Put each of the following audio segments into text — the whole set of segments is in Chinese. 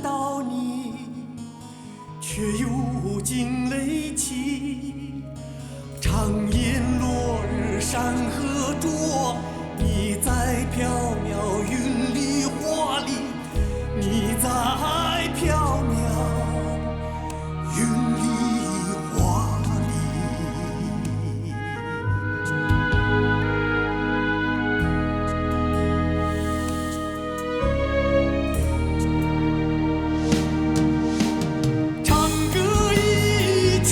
到你，却又惊雷起。长夜落日山河灼，你在缥缈云里花里，你在缥缈云里花里。唱歌一曲，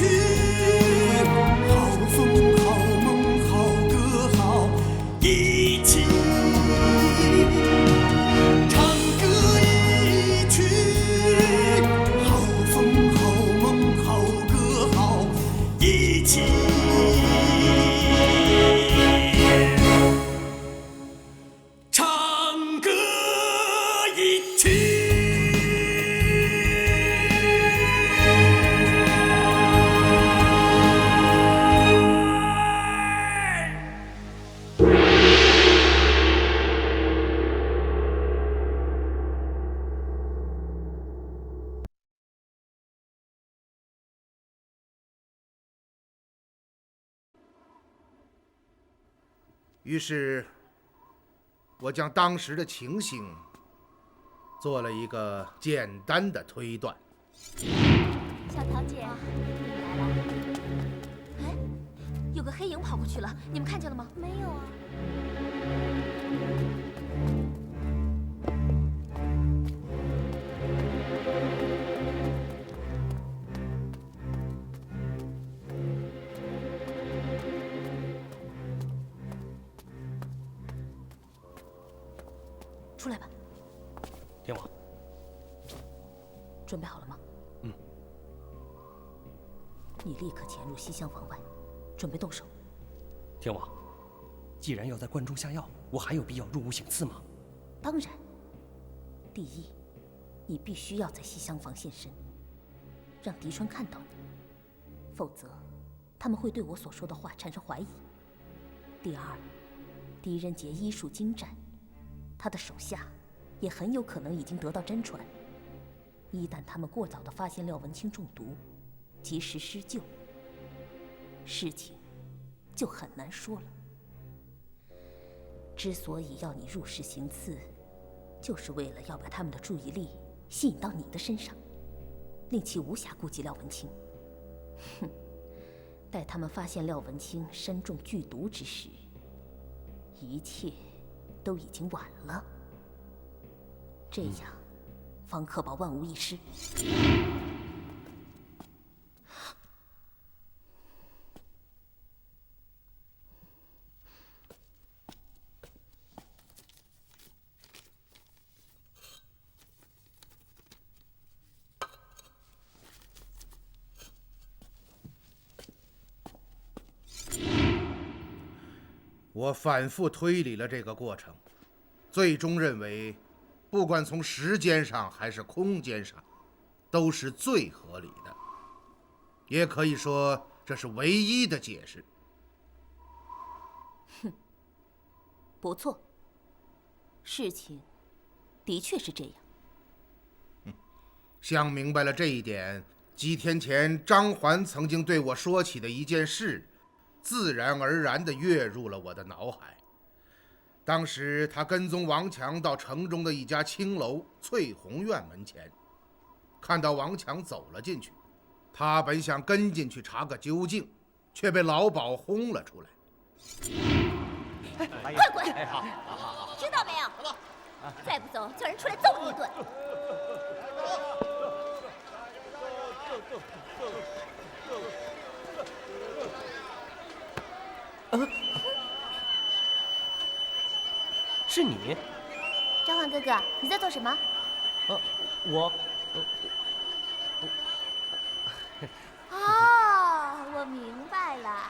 好风好梦好歌好一起。唱歌一曲，好风好梦好歌好一起。唱歌一曲。于是，我将当时的情形做了一个简单的推断。小桃姐，你们来了。哎，有个黑影跑过去了，你们看见了吗？没有啊。出来吧。天王，准备好了吗？嗯。你立刻潜入西厢房外，准备动手。天王，既然要在关中下药，我还有必要入屋行刺吗？当然。第一，你必须要在西厢房现身，让狄川看到你，否则他们会对我所说的话产生怀疑。第二，狄仁杰医术精湛，他的手下也很有可能已经得到真传。一旦他们过早地发现廖文清中毒，及时施救，事情就很难说了。之所以要你入室行刺，就是为了要把他们的注意力吸引到你的身上，令其无暇顾及廖文清。哼，待他们发现廖文清身中剧毒之时，一切都已经晚了。这样，方可保万无一失。我反复推理了这个过程，最终认为，不管从时间上还是空间上，都是最合理的，也可以说这是唯一的解释。哼，不错，事情的确是这样。想明白了这一点，几天前张环曾经对我说起的一件事，自然而然地跃入了我的脑海。当时他跟踪王强到城中的一家青楼翠红院门前，看到王强走了进去，他本想跟进去查个究竟，却被老鸨轰了出来。快滚！知道没有？再不走，叫人出来揍你一顿。是你？张焕哥哥，你在做什么？我哦，我明白了，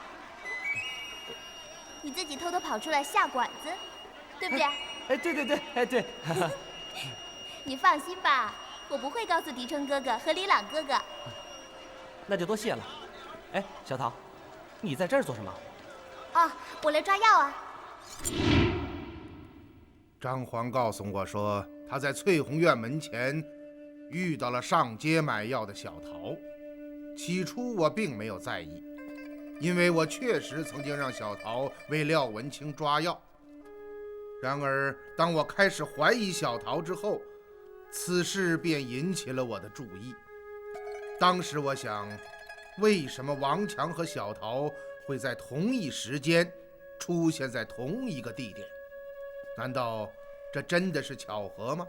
你自己偷偷跑出来下馆子，对不对？哎，对对对，哎对。你放心吧，我不会告诉狄春哥哥和李朗哥哥。那就多谢了。哎，小桃，你在这儿做什么？哦，我来抓药啊。张环告诉我说，他在翠红院门前遇到了上街买药的小桃。起初我并没有在意，因为我确实曾经让小桃为廖文清抓药。然而当我开始怀疑小桃之后，此事便引起了我的注意。当时我想，为什么王强和小桃会在同一时间出现在同一个地点？难道这真的是巧合吗？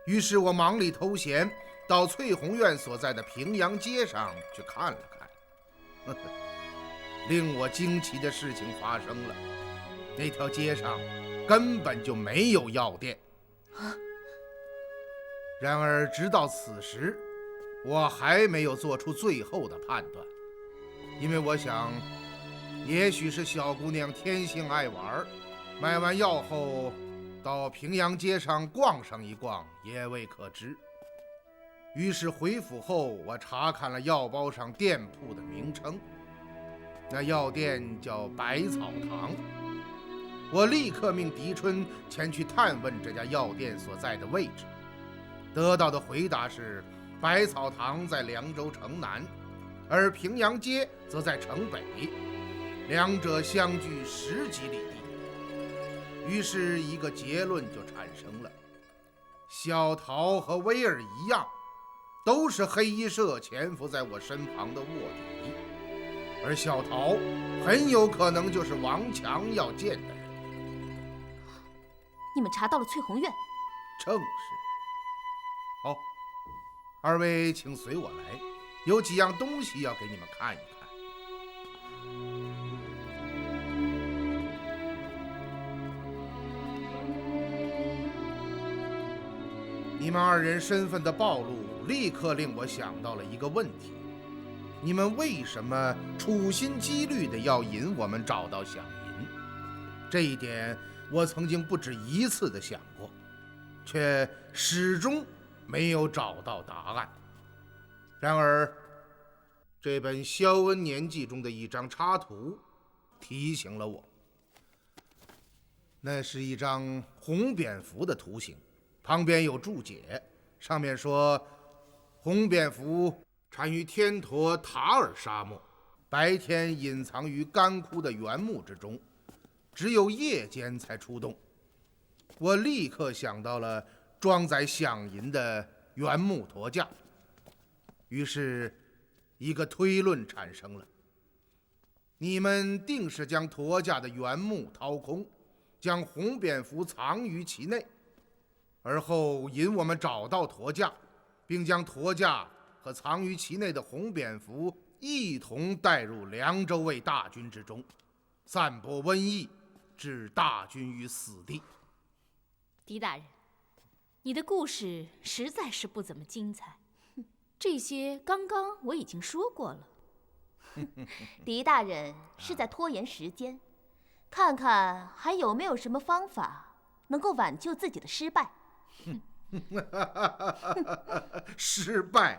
于是我忙里偷闲，到翠红院所在的平阳街上去看了看。令我惊奇的事情发生了，那条街上根本就没有药店。然而直到此时，我还没有做出最后的判断，因为我想，也许是小姑娘天性爱玩，买完药后到平阳街上逛上一逛也未可知。于是回府后，我查看了药包上店铺的名称，那药店叫百草堂。我立刻命狄春前去探问这家药店所在的位置，得到的回答是，百草堂在凉州城南，而平阳街则在城北，两者相距10几里地。于是一个结论就产生了：小桃和威尔一样，都是黑衣社潜伏在我身旁的卧底，而小桃很有可能就是王强要见的人。你们查到了翠红院？正是。好，二位请随我来，有几样东西要给你们看一看。你们二人身份的暴露，立刻令我想到了一个问题：你们为什么处心积虑地要引我们找到响银？这一点我曾经不止一次地想过，却始终没有找到答案。然而这本《萧恩年记》中的一张插图提醒了我，那是一张红蝙蝠的图形，旁边有注解，上面说红蝙蝠产于天陀塔尔沙漠，白天隐藏于干枯的原木之中，只有夜间才出动。我立刻想到了装载响银的原木驼架，于是一个推论产生了：你们定是将驼架的原木掏空，将红蝙蝠藏于其内，而后引我们找到驼架，并将驼架和藏于其内的红蝙蝠一同带入凉州卫大军之中，散播瘟疫，置大军于死地。狄大人，你的故事实在是不怎么精彩，这些刚刚我已经说过了。狄大人是在拖延时间，看看还有没有什么方法能够挽救自己的失败。失败，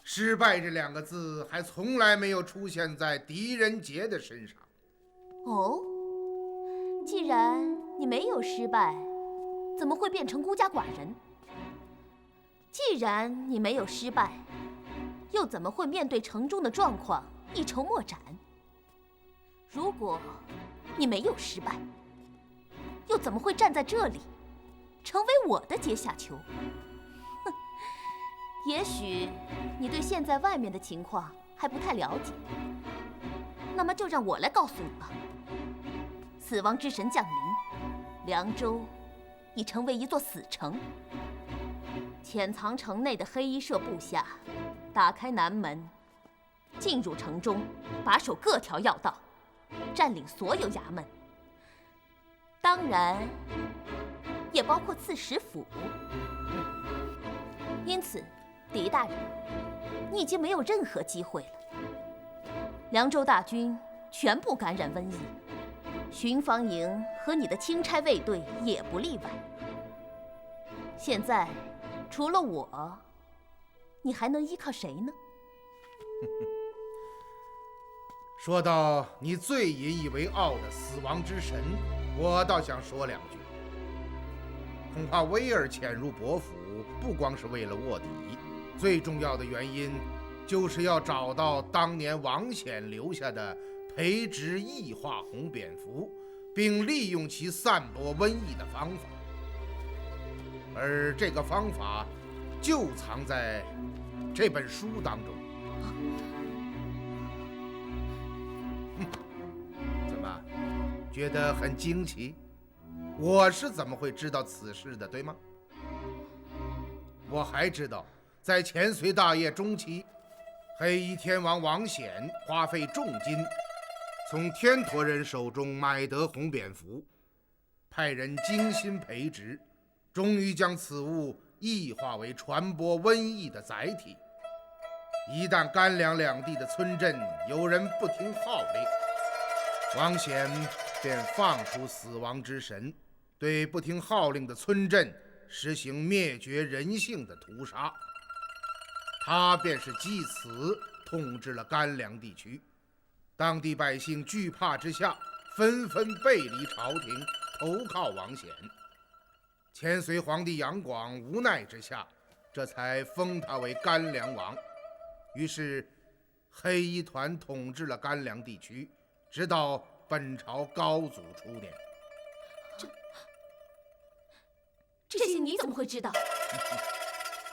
失败这2个字还从来没有出现在狄仁杰的身上。哦，既然你没有失败，怎么会变成孤家寡人？既然你没有失败，又怎么会面对城中的状况一筹莫展？如果你没有失败，又怎么会站在这里，成为我的阶下囚？哼，也许你对现在外面的情况还不太了解，那么就让我来告诉你吧。死亡之神降临，凉州已成为一座死城。潜藏城内的黑衣社部下打开南门，进入城中，把守各条要道，占领所有衙门，当然也包括刺史府。因此，狄大人，你已经没有任何机会了。凉州大军全部感染瘟疫，巡防营和你的钦差卫队也不例外。现在除了我，你还能依靠谁呢？说到你最引以为傲的死亡之神，我倒想说2句。恐怕威尔潜入伯府不光是为了卧底，最重要的原因就是要找到当年王显留下的培植异化红蝙蝠，并利用其散播瘟疫的方法。而这个方法就藏在这本书当中。怎么，觉得很惊奇？我是怎么会知道此事的，对吗？我还知道，在前隋大业中期，黑衣天王王显花费重金，从天陀人手中买得红蝙蝠，派人精心培植，终于将此物异化为传播瘟疫的载体。一旦甘凉两地的村镇有人不听号令，王显便放出死亡之神，对不听号令的村镇实行灭绝人性的屠杀。他便是继此统治了甘凉地区，当地百姓惧怕之下，纷纷背离朝廷，投靠王显。前隋皇帝杨广无奈之下，这才封他为甘凉王。于是黑衣团统治了甘凉地区，直到本朝高祖初年。这些你怎么会知道？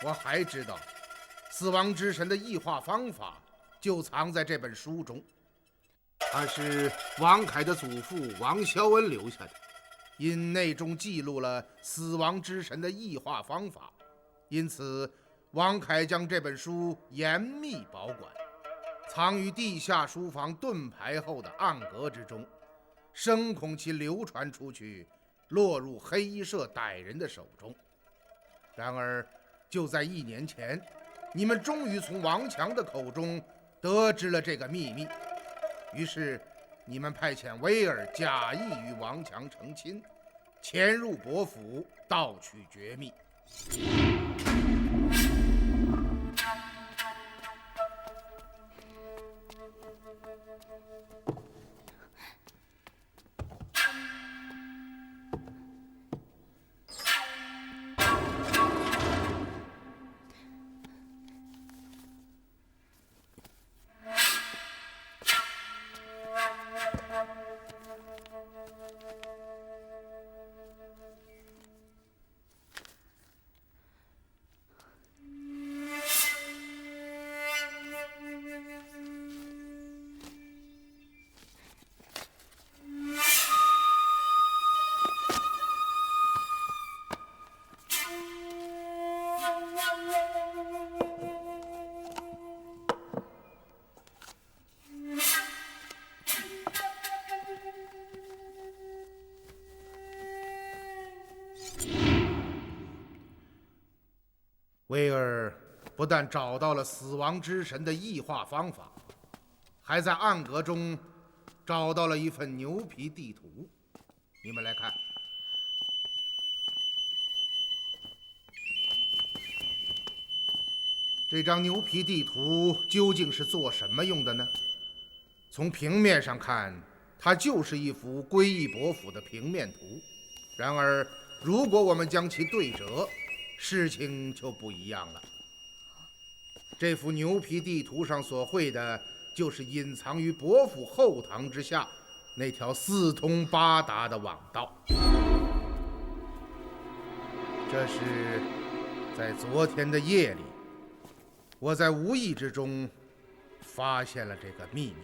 我还知道，死亡之神的异化方法就藏在这本书中，它是王凯的祖父王肖恩留下的，因内中记录了死亡之神的异化方法，因此王凯将这本书严密保管，藏于地下书房盾牌后的暗格之中，生恐其流传出去，落入黑衣社歹人的手中。然而就在1年前，你们终于从王强的口中得知了这个秘密，于是你们派遣威尔假意与王强成亲，潜入伯府盗取绝密。威尔不但找到了死亡之神的异化方法，还在暗格中找到了一份牛皮地图。你们来看，这张牛皮地图究竟是做什么用的呢？从平面上看，它就是一幅归义伯府的平面图。然而，如果我们将其对折，事情就不一样了。这幅牛皮地图上所绘的，就是隐藏于伯府后堂之下那条四通八达的网道。这是在昨天的夜里，我在无意之中发现了这个秘密。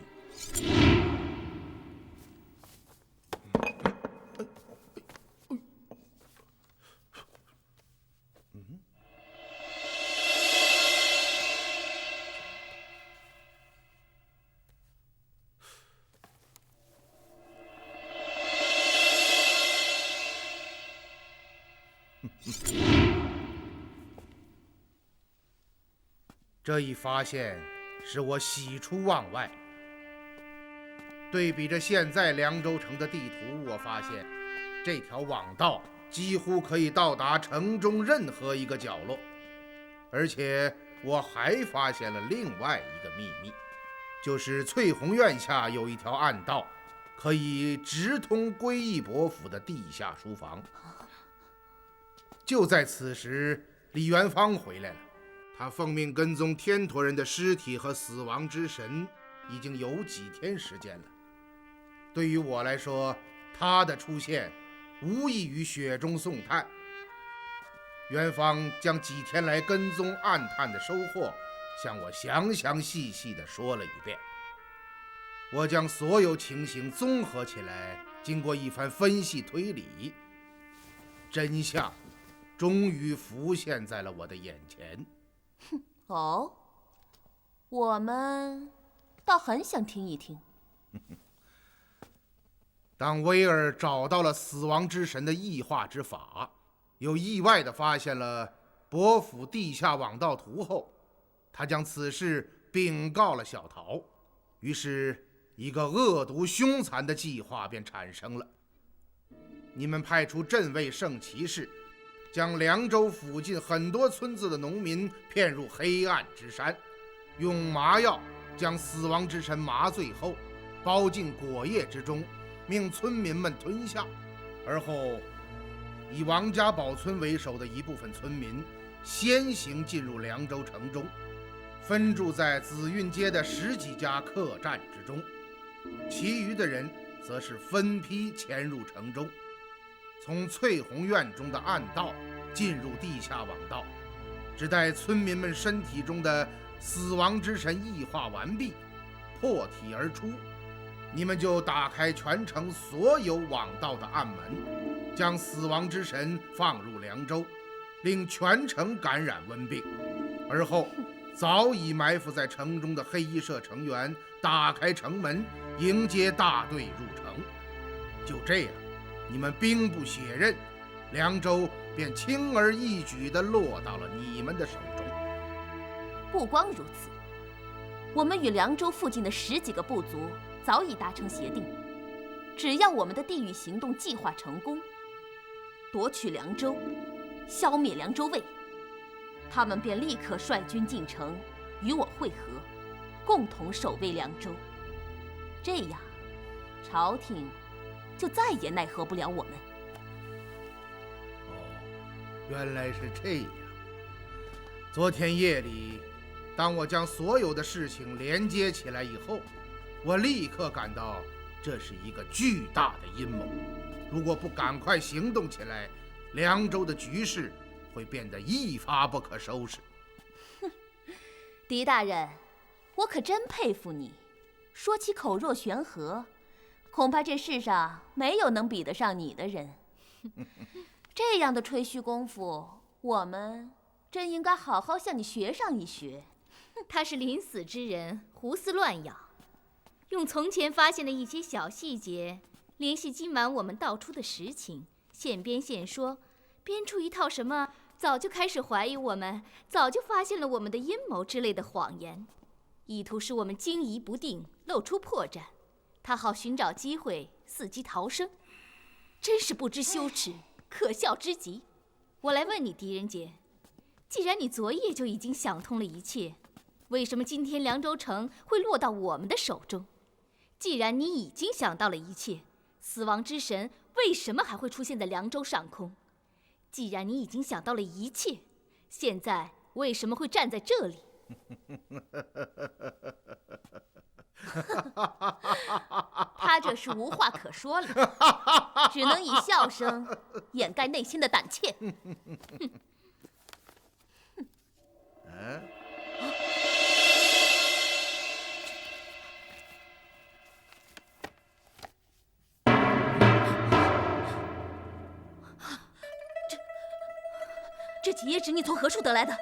这一发现使我喜出望外。对比着现在凉州城的地图，我发现这条网道几乎可以到达城中任何一个角落。而且我还发现了另外一个秘密，就是翠红院下有一条暗道，可以直通归义伯府的地下书房。就在此时，李元芳回来了。他奉命跟踪天陀人的尸体和死亡之神，已经有几天时间了。对于我来说，他的出现无异于雪中送炭。元芳将几天来跟踪暗探的收获向我详详细细地说了一遍。我将所有情形综合起来，经过一番分析推理，真相终于浮现在了我的眼前。哦，我们倒很想听一听。当威尔找到了死亡之神的异化之法，又意外地发现了伯府地下网道图后，他将此事禀告了小桃，于是一个恶毒凶残的计划便产生了。你们派出镇卫圣骑士，将凉州附近很多村子的农民骗入黑暗之山，用麻药将死亡之神麻醉后，包进果叶之中，命村民们吞下。而后以王家堡村为首的一部分村民先行进入凉州城中，分驻在紫韵街的10几家客栈之中，其余的人则是分批潜入城中，从翠红院中的暗道进入地下网道，只待村民们身体中的死亡之神异化完毕，破体而出，你们就打开全城所有网道的暗门，将死亡之神放入凉州，令全城感染瘟病。而后早已埋伏在城中的黑衣社成员打开城门，迎接大队入城。就这样，你们兵不血刃，凉州便轻而易举地落到了你们的手中。不光如此，我们与凉州附近的10几个部族早已达成协定，只要我们的地狱行动计划成功，夺取凉州，消灭凉州卫，他们便立刻率军进城，与我会合，共同守卫凉州。这样，朝廷就再也奈何不了我们。原来是这样。昨天夜里，当我将所有的事情连接起来以后，我立刻感到这是一个巨大的阴谋。如果不赶快行动起来，凉州的局势会变得一发不可收拾。狄大人，我可真佩服你，说起口若悬河，恐怕这世上没有能比得上你的人。这样的吹嘘功夫，我们真应该好好向你学上一学。他是临死之人，胡思乱想，用从前发现的一些小细节联系今晚我们道出的实情，现编现说，编出一套什么早就开始怀疑我们，早就发现了我们的阴谋之类的谎言，意图使我们惊疑不定，露出破绽，他好寻找机会伺机逃生，真是不知羞耻，可笑之极。我来问你，狄仁杰，既然你昨夜就已经想通了一切，为什么今天凉州城会落到我们的手中？既然你已经想到了一切，死亡之神为什么还会出现在凉州上空？既然你已经想到了一切，现在为什么会站在这里？他这是无话可说了，只能以笑声掩盖内心的胆怯。这几页纸你从何处得来的？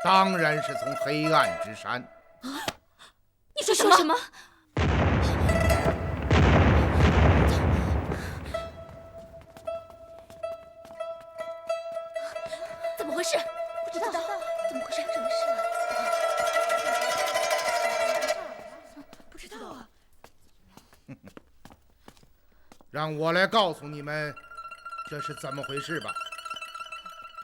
当然是从黑暗之山。你说什么？怎么回事？不知道，怎么回事？什么事啊？不知道啊。让我来告诉你们，这是怎么回事吧。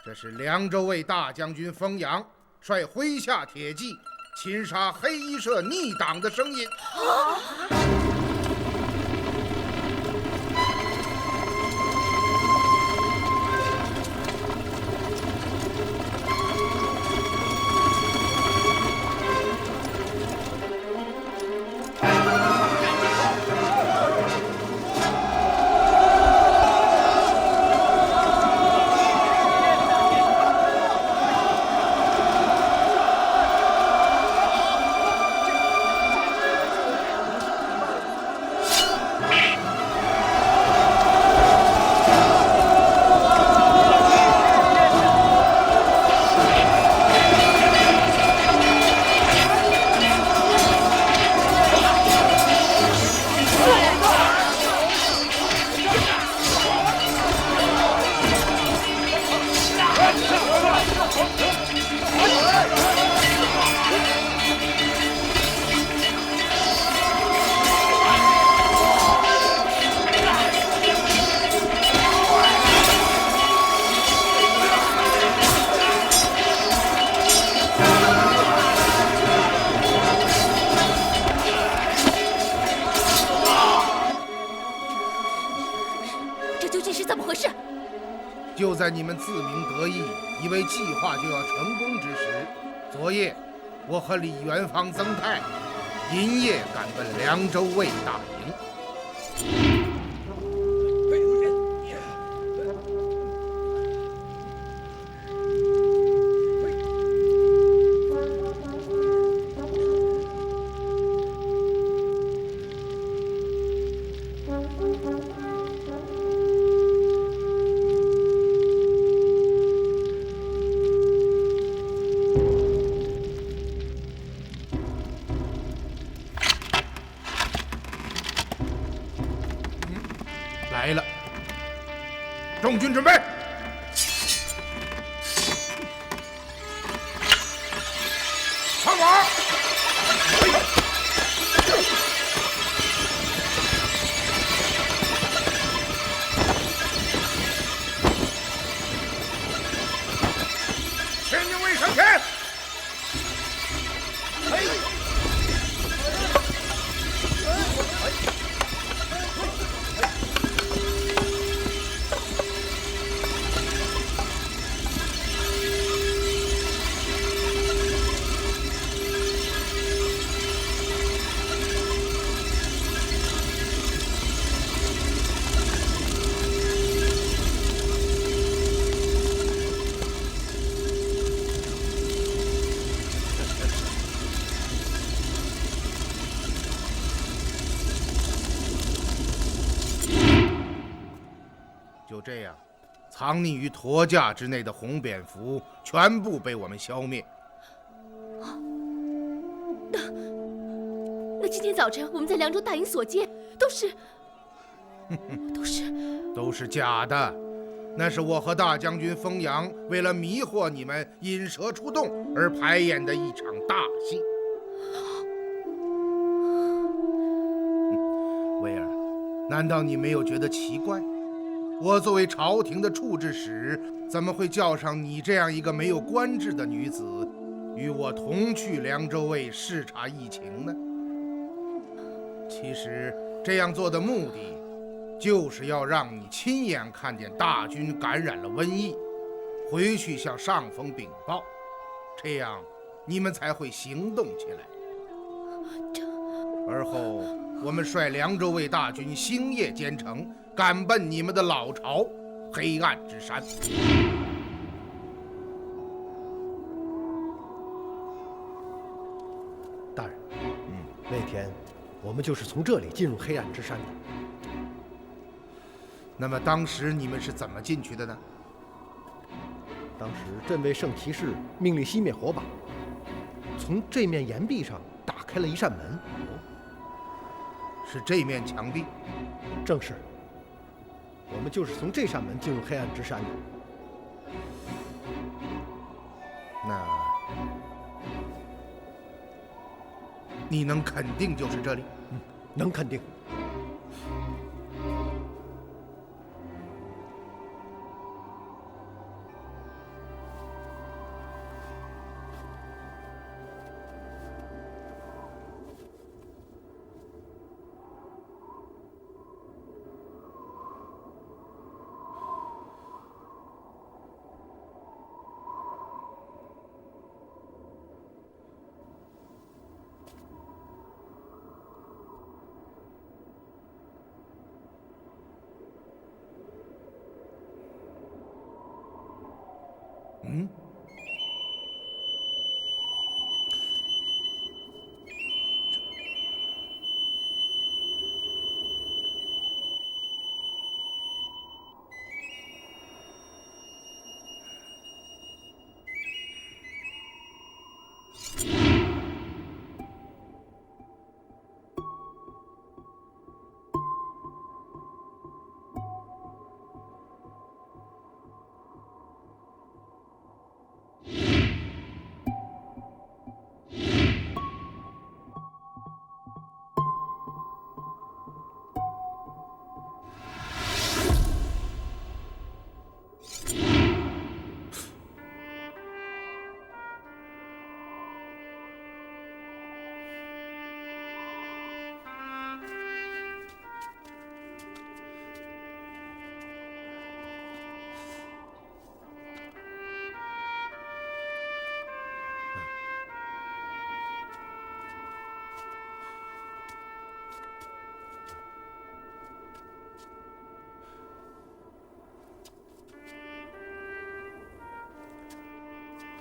这是凉州卫大将军封阳率麾下铁骑擒杀黑衣社逆党的声音。就在你们自鸣得意，以为计划就要成功之时，昨夜我和李元芳、曾泰连夜赶奔凉州卫大营。来了，众军准备，放马！千军卫上前！就这样，藏匿于驼架之内的红蝙蝠全部被我们消灭。那今天早晨我们在凉州大营所见，都是假的，那是我和大将军封阳为了迷惑你们，引蛇出洞而排演的一场大戏。威尔，难道你没有觉得奇怪？我作为朝廷的处置使，怎么会叫上你这样一个没有官制的女子，与我同去凉州卫视察疫情呢？其实这样做的目的，就是要让你亲眼看见大军感染了瘟疫，回去向上峰禀报，这样你们才会行动起来。而后我们率凉州卫大军星夜兼程，赶奔你们的老巢黑暗之山。大人，那天我们就是从这里进入黑暗之山的。那么当时你们是怎么进去的呢？当时镇卫圣骑士命令熄灭火把，从这面岩壁上打开了一扇门。是这面墙壁？正是。我们就是从这扇门进入黑暗之山的。那你能肯定就是这里？能肯定。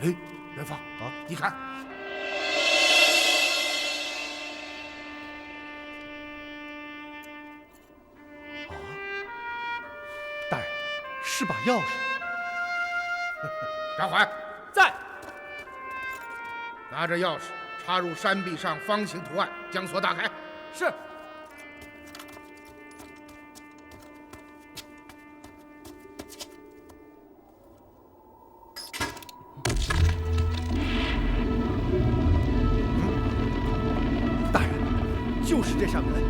哎，元芳啊，你看，大人，是把钥匙。张环，在。拿着钥匙插入山壁上方形图案，将锁打开。是。大人，就是这扇门。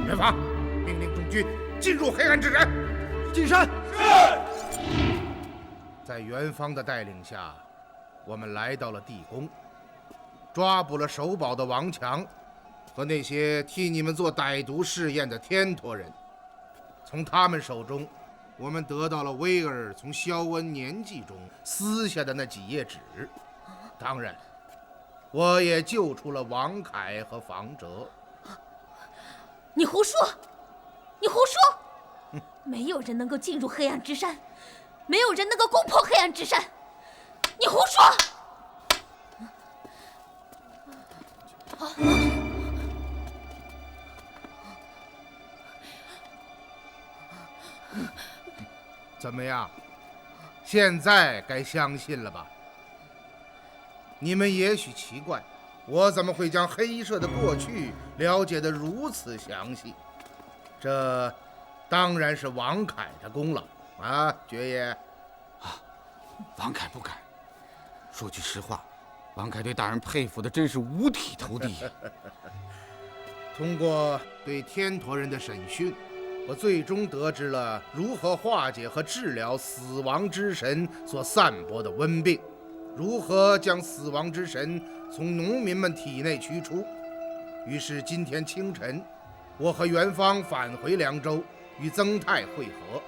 元芳，命令众军进入黑暗之山。进山。在元芳的带领下，我们来到了地宫，抓捕了守堡的王强和那些替你们做歹毒试验的天陀人。从他们手中，我们得到了威尔从萧恩年纪中撕下的那几页纸。当然，我也救出了王凯和房哲。你胡说！你胡说！没有人能够进入黑暗之山，没有人能够攻破黑暗之山。你胡说！怎么样？现在该相信了吧？你们也许奇怪，我怎么会将黑衣社的过去了解得如此详细？这当然是王凯的功劳啊，爵爷。王凯不敢。说句实话，王凯对大人佩服的真是五体投地。通过对天陀人的审讯，我最终得知了如何化解和治疗死亡之神所散播的瘟病，如何将死亡之神从农民们体内驱出。于是今天清晨，我和元芳返回凉州，与曾泰会合，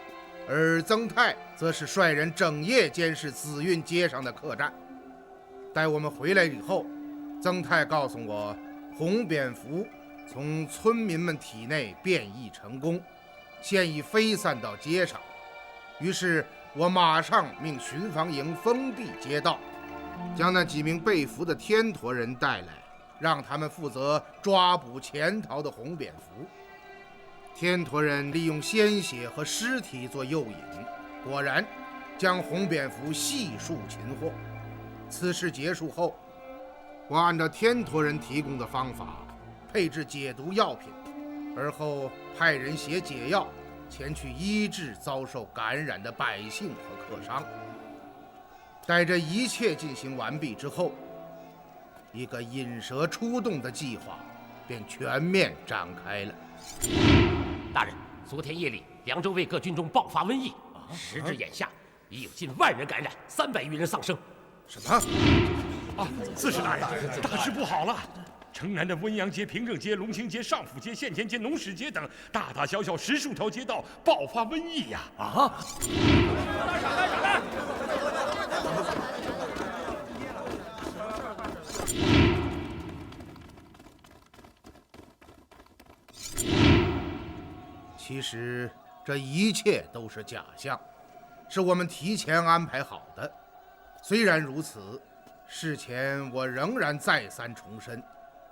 而曾泰则是率人整夜监视紫韵街上的客栈。待我们回来以后，曾泰告诉我，红蝙蝠从村民们体内变异成功，现已飞散到街上。于是我马上命巡防营封闭街道，将那几名被俘的天陀人带来，让他们负责抓捕潜逃的红蝙蝠。天陀人利用鲜血和尸体做诱引，果然将红蝙蝠悉数擒获。此事结束后，我按照天陀人提供的方法配制解毒药品，而后派人携解药前去医治遭受感染的百姓和客商。待这一切进行完毕之后，一个引蛇出洞的计划便全面展开了。大人，昨天夜里凉州卫各军中爆发瘟疫，时至眼下已有近10000人感染，300余人丧生。什么？刺史大人，大事不好了！城南的温阳街、平正街、龙兴街、上府街、县前街、农史街等大大小小10数条街道爆发瘟疫呀！其实这一切都是假象，是我们提前安排好的。虽然如此，事前我仍然再三重申，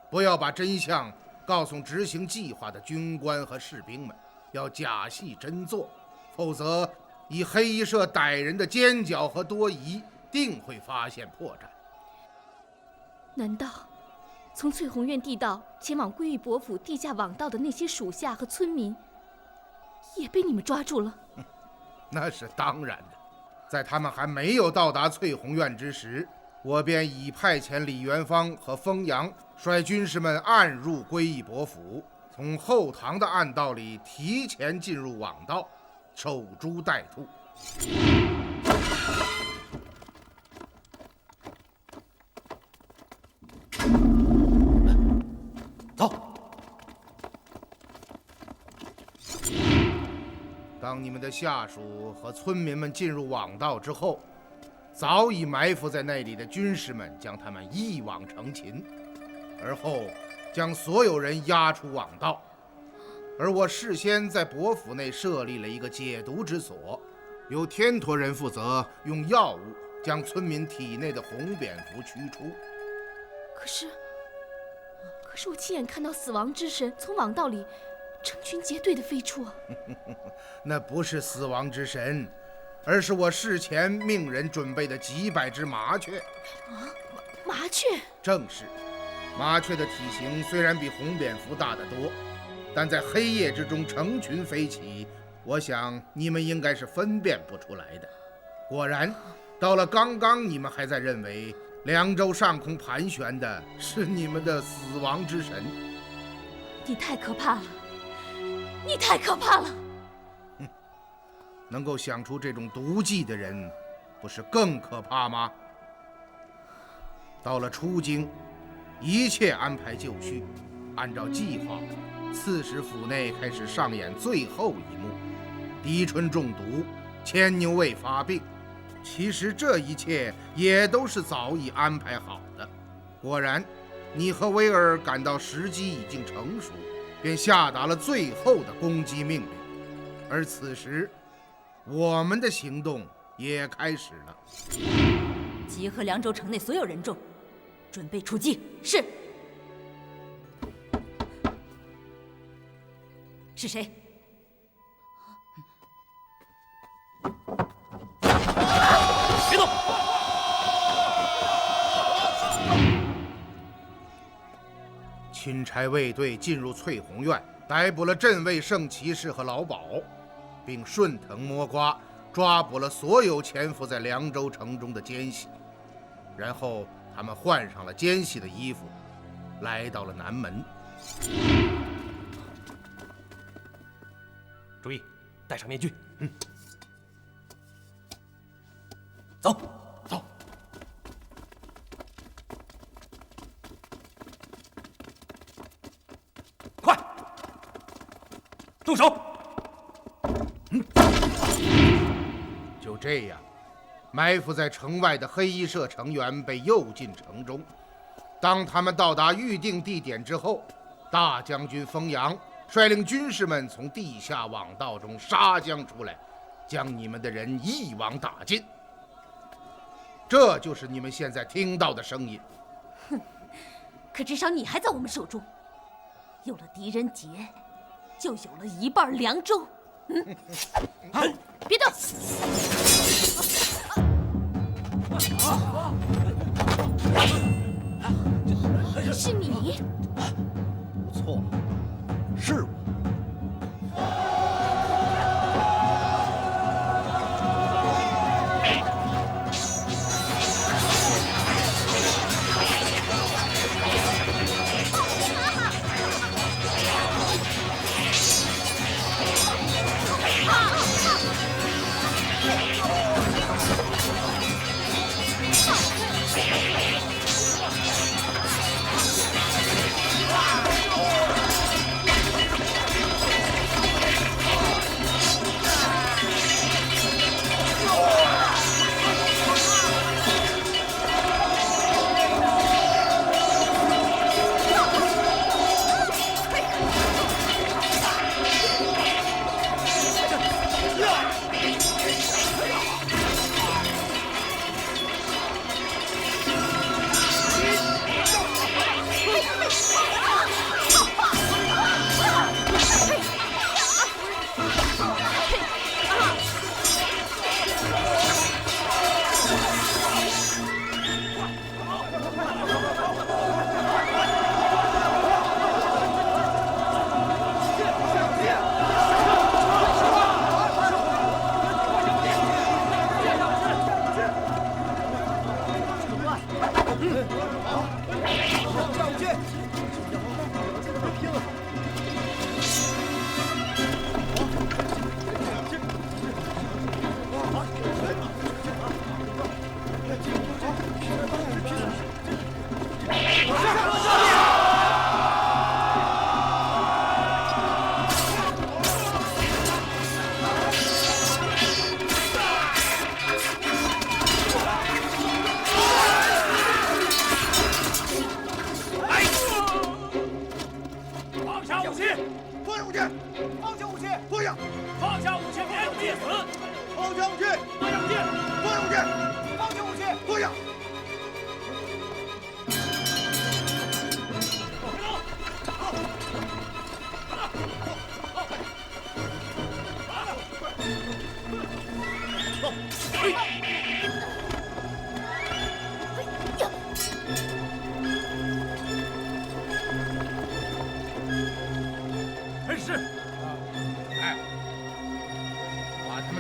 不要把真相告诉执行计划的军官和士兵们，要假戏真做，否则以黑衣社歹人的奸狡和多疑，定会发现破绽。难道从翠红院地道前往归义伯府地下网道的那些属下和村民，也被你们抓住了？那是当然的。在他们还没有到达翠红院之时，我便已派遣李元芳和封阳率军士们暗入归义伯府，从后堂的暗道里提前进入网道，守株待兔。走。当你们的下属和村民们进入网道之后，早已埋伏在那里的军士们将他们一网成擒，而后将所有人押出网道。而我事先在伯府内设立了一个解毒之所，由天陀人负责用药物将村民体内的红蝙蝠驱除。可是我亲眼看到死亡之神从网道里成群结队的飞出啊！那不是死亡之神，而是我事前命人准备的几百只麻雀。啊，麻雀？正是。麻雀的体型虽然比红蝙蝠大得多，但在黑夜之中成群飞起，我想你们应该是分辨不出来的。果然，到了刚刚，你们还在认为凉州上空盘旋的是你们的死亡之神。你太可怕了，你太可怕了！能够想出这种毒计的人，不是更可怕吗？到了出京，一切安排就绪，按照计划，刺史府内开始上演最后一幕：狄春中毒，牵牛卫发病。其实这一切也都是早已安排好的。果然，你和威尔感到时机已经成熟，便下达了最后的攻击命令。而此时，我们的行动也开始了。集合凉州城内所有人众，准备出击。是。是谁？别动！钦差卫队进入翠红院，逮捕了镇卫圣骑士和老鸨，并顺藤摸瓜抓捕了所有潜伏在凉州城中的奸细。然后他们换上了奸细的衣服，来到了南门。注意，戴上面具。走，走。快，动手！就这样，埋伏在城外的黑衣社成员被诱进城中。当他们到达预定地点之后，大将军封阳率领军士们从地下网道中杀将出来，将你们的人一网打尽。这就是你们现在听到的声音。哼，可至少你还在我们手中。有了狄仁杰，就有了一半凉州。别动！是你？不错，是我。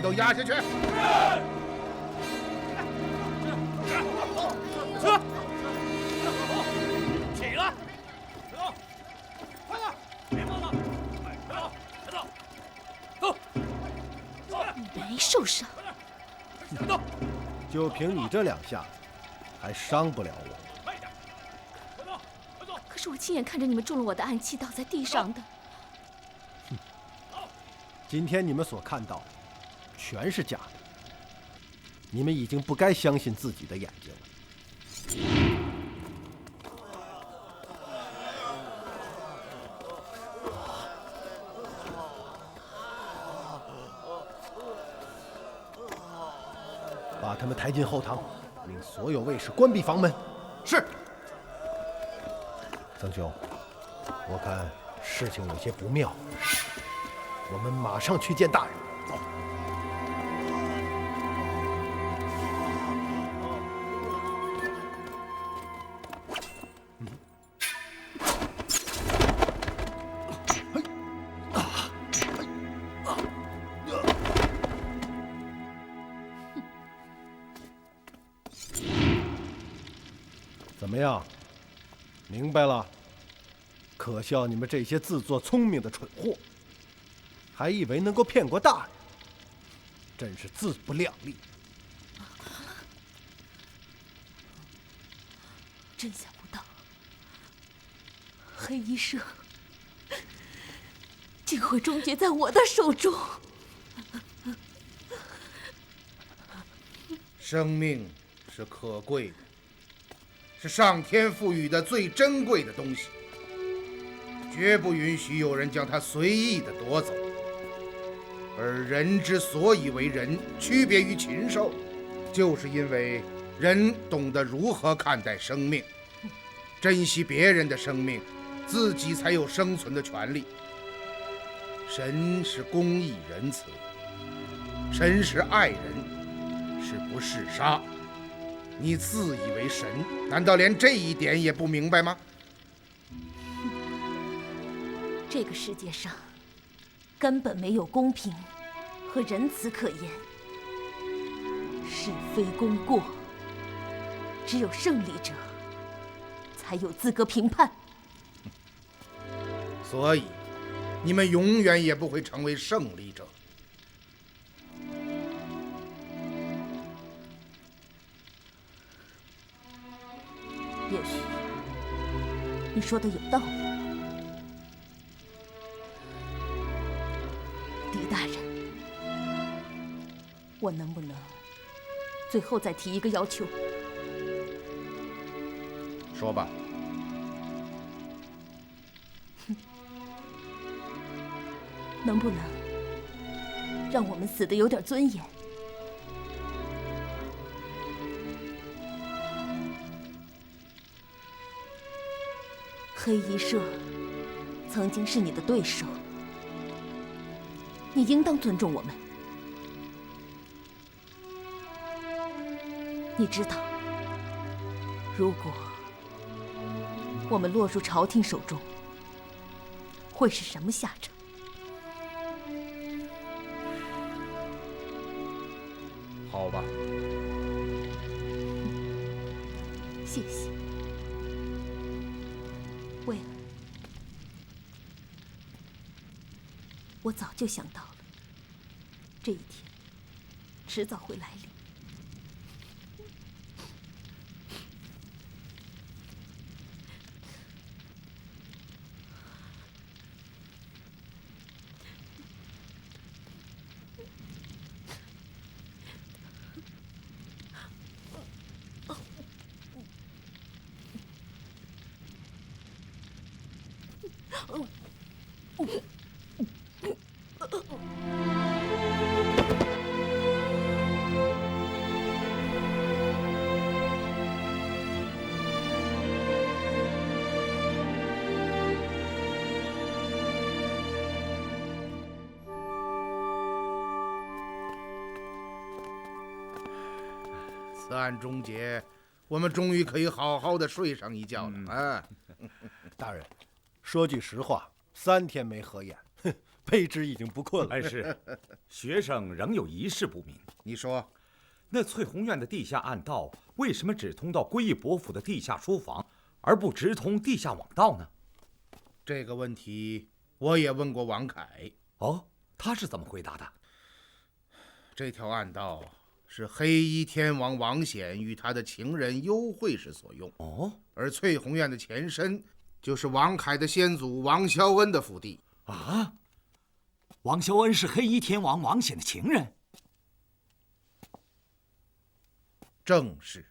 都压下去。起来！走，快点，别忙了，快走，快走，走，走，没受伤。快走，就凭你这2下，还伤不了我。快点，快走，快走。可是我亲眼看着你们中了我的暗器，倒在地上的。今天你们所看到，全是假的。你们已经不该相信自己的眼睛了。把他们抬进后堂，令所有卫士关闭房门。是。曾兄，我看事情有些不妙，我们马上去见大人。走。怎么样？明白了？可笑你们这些自作聪明的蠢货，还以为能够骗过大人，真是自不量力。真想不到，黑衣社竟会终结在我的手中。生命是可贵的，是上天赋予的最珍贵的东西，绝不允许有人将它随意的夺走。而人之所以为人，区别于禽兽，就是因为人懂得如何看待生命，珍惜别人的生命，自己才有生存的权利。神是公义仁慈，神是爱人，是不嗜杀。你自以为神，难道连这一点也不明白吗？这个世界上根本没有公平和仁慈可言，是非功过，只有胜利者才有资格评判。所以，你们永远也不会成为胜利者。也许你说的有道理，狄大人，我能不能最后再提一个要求？说吧。能不能让我们死得有点尊严？黑衣社曾经是你的对手，你应当尊重我们。你知道，如果我们落入朝廷手中，会是什么下场？好吧，谢谢。为了，我早就想到了，这一天迟早会来临。此案终结，我们终于可以好好的睡上一觉了。大人，说句实话，3天没合眼，卑职已经不困了。但是，学生仍有一事不明。你说，那翠红院的地下暗道为什么只通到归义伯府的地下书房，而不直通地下网道呢？这个问题我也问过王凯。哦，他是怎么回答的？这条暗道是黑衣天王王显与他的情人幽慧氏所用。哦，而翠红院的前身就是王凯的先祖王肖恩的府邸。啊，王肖恩是黑衣天王王显的情人？正是。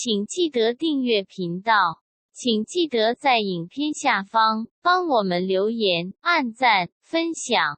请记得订阅频道，请记得在影片下方帮我们留言、按赞、分享。